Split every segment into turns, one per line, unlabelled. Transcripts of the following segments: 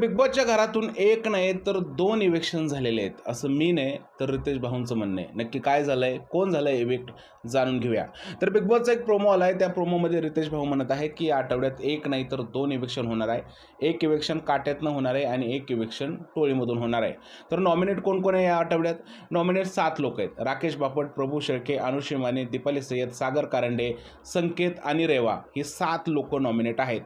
Big बॉसच्या घरातून एक नाही तर दोन इव्हेक्शन झालेले आहेत, असं मी नाही तर रितेश भाऊंचं म्हणणं आहे. नक्की काय झालंय, कोण झालंय इव्हेक्ट, जाणून घेऊया. तर बिग बॉसचा एक प्रोमो आलाय. त्या प्रोमोमध्ये रितेश भाऊ म्हणत आहे की या आठवड्यात एक नाही तर दोन इव्हेक्शन होणार आहे. एक इव्हेक्शन काट्यातनं होणार आहे आणि एक इव्हेक्शन टोळीमधून होणार आहे. तर नॉमिनेट कोण कोण आहे या आठवड्यात? नॉमिनेट 7 लोक आहेत. राकेश बापट, प्रभू शेळके, अनुश्री माने, दीपाली सय्यद, सागर कारंडे, संकेत आणि रेवा ही 7 लोक नॉमिनेट आहेत.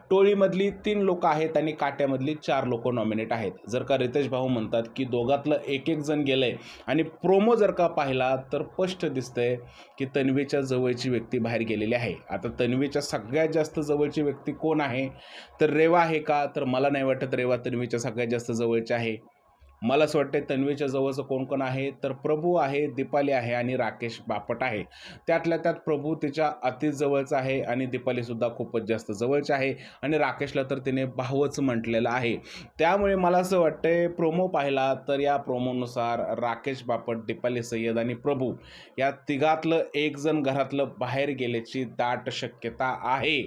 टोळीमधली 3 लोक आहेत आणि काट्यामधली 4 लोक नॉमिनेट आहेत. जर का रितेश भाऊ म्हणतात की दोघातलं एक एक जण गेलंय आणि प्रोमो जर का पाहिला तर स्पष्ट दिसतंय की तन्वीच्या जवळची व्यक्ती बाहेर गेलेली आहे. आता तन्वीच्या सगळ्यात जास्त जवळची व्यक्ती कोण आहे? तर रेवा आहे का? तर मला नाही वाटत रेवा तन्वीच्या सगळ्यात जास्त जवळची आहे. मला असं वाटतं तन्वीच्या जवळचं कोण कोण आहे? तर प्रभू आहे, दीपाली आहे आणि राकेश बापट आहे. त्यातल्या त्यात प्रभू तिच्या अति जवळचा आहे आणि दीपालीसुद्धा खूपच जास्त जवळची आहे आणि राकेशला तर तिने भाऊच म्हटलेलं आहे. त्यामुळे मला असं वाटतंय प्रोमो पाहिला तर या प्रोमोनुसार राकेश बापट, दीपाली सय्यद आणि प्रभू या तिघातलं एक जण घरातलं बाहेर गेल्याची दाट शक्यता आहे.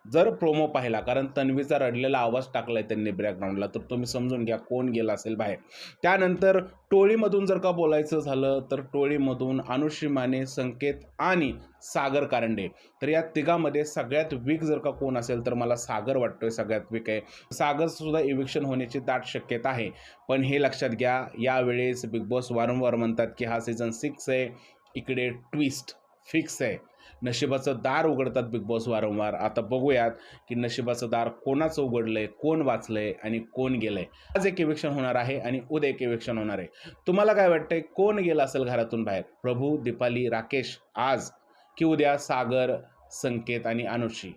जर प्रोमो पाहिला, कारण तन्वीचा रडलेला आवाज टाकलाय त्यांनी बॅकग्राऊंडला, तर तुम्ही समजून घ्या कोण गेला असेल बाहेर. त्यानंतर टोळीमधून जर का बोलायचं झालं तर टोळीमधून अनुश्री माने, संकेत आणि सागर कारंडे. तर या तिघामध्ये सगळ्यात वीक जर का कोण असेल तर मला सागर वाटतोय सगळ्यात वीक आहे. सागर सुद्धा इव्हिक्शन होण्याची दाट शक्यता आहे. पण हे लक्षात घ्या, यावेळेस बिग बॉस वारंवार म्हणतात की हा सीझन 6 आहे. इकडे ट्विस्ट फिक्स आहे. नशिबाचं दार उघडतात बिग बॉस वारंवार. आता बघूयात की नशिबाचं दार कोणाचं उघडलंय, कोण वाचलंय आणि कोण गेलंय. आज एक इव्हिक्शन होणार आहे आणि उद्या एक इव्हिक्शन होणार आहे. तुम्हाला काय वाटतंय, कोण गेलं असेल घरातून बाहेर? प्रभू, दीपाली, राकेश आज की उद्या सागर, संकेत आणि अनुश्री?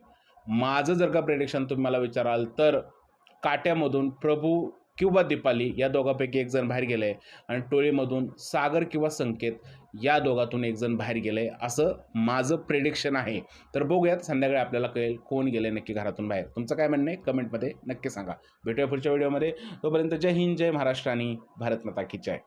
माझं जर का प्रेडिक्शन तुम्ही मला विचाराल तर काट्यामधून प्रभू किंवा दीपाली या दोघांपैकी एक जण बाहेर गेले आणि टोळीमधून सागर किंवा संकेत या दोघातून एक जण बाहेर गेले, असं माझं प्रेडिक्शन आहे. तर बघूयात, संध्याकाळी आपल्याला कळेल कोण गेले नक्की घरातून बाहेर. तुमचं काय म्हणणं आहे कमेंटमध्ये नक्की सांगा. भेटूया पुढच्या व्हिडिओमध्ये. तोपर्यंत जय हिंद, जय महाराष्ट्र आणि भारत माता की जय.